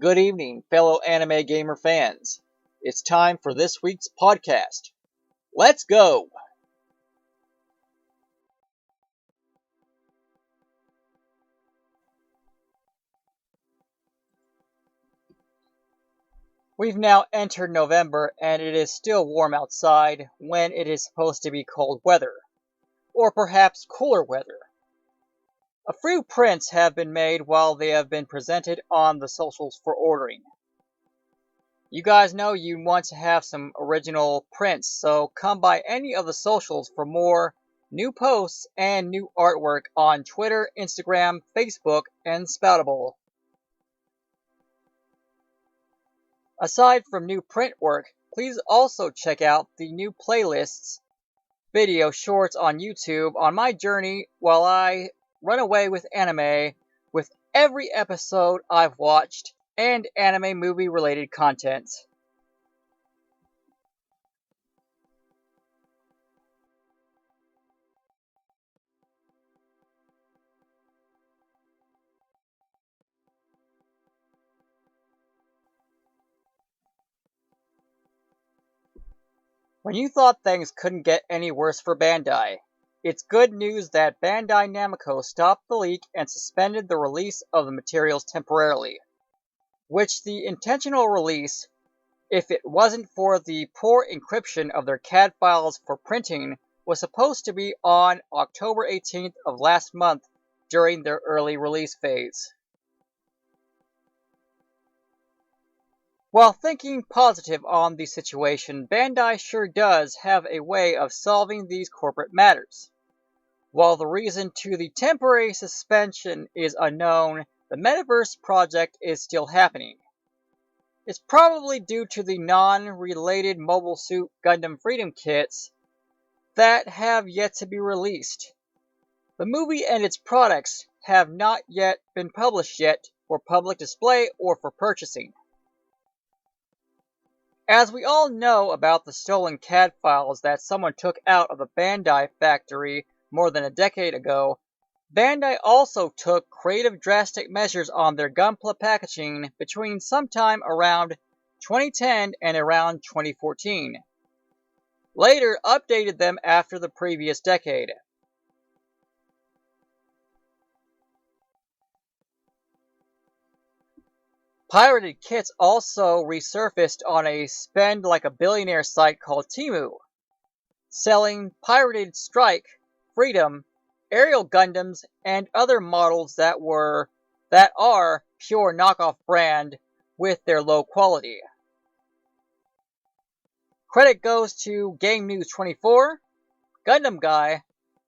Good evening, fellow anime gamer fans. It's time for this week's podcast. Let's go! We've now entered November and it is still warm outside when it is supposed to be cold weather. Or perhaps cooler weather. A few prints have been made while they have been presented on the socials for ordering. You guys know you want to have some original prints, so come by any of the socials for more new posts and new artwork on Twitter, Instagram, Facebook, and Spoutable. Aside from new print work, please also check out the new playlists, video shorts on YouTube on my journey while I run away with anime with every episode I've watched and anime movie related content. When you thought things couldn't get any worse for Bandai, it's good news that Bandai Namco stopped the leak and suspended the release of the materials temporarily, which the intentional release, if it wasn't for the poor encryption of their CAD files for printing, was supposed to be on October 18th of last month during their early release phase. While thinking positive on the situation, Bandai sure does have a way of solving these corporate matters. While the reason to the temporary suspension is unknown, the Metaverse project is still happening. It's probably due to the non-related Mobile Suit Gundam Freedom kits that have yet to be released. The movie and its products have not yet been published yet for public display or for purchasing. As we all know about the stolen CAD files that someone took out of the Bandai factory more than a decade ago, Bandai also took creative drastic measures on their GUNPLA packaging between sometime around 2010 and around 2014. Later updated them after the previous decade. Pirated kits also resurfaced on a spend like a billionaire site called Temu, selling pirated Strike, Freedom, Aerial Gundams, and other models that are pure knockoff brand with their low quality. Credit goes to Game News 24, Gundam Guy,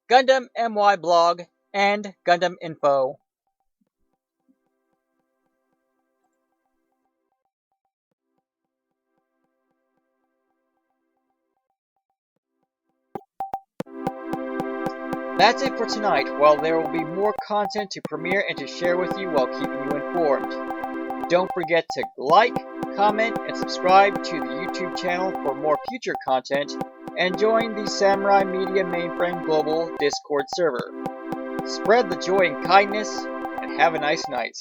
Gundam MY Blog, and Gundam Info. That's it for tonight, while there will be more content to premiere and to share with you while keeping you informed. Don't forget to like, comment, and subscribe to the YouTube channel for more future content, and join the Samurai Media Mainframe Global Discord server. Spread the joy and kindness, and have a nice night.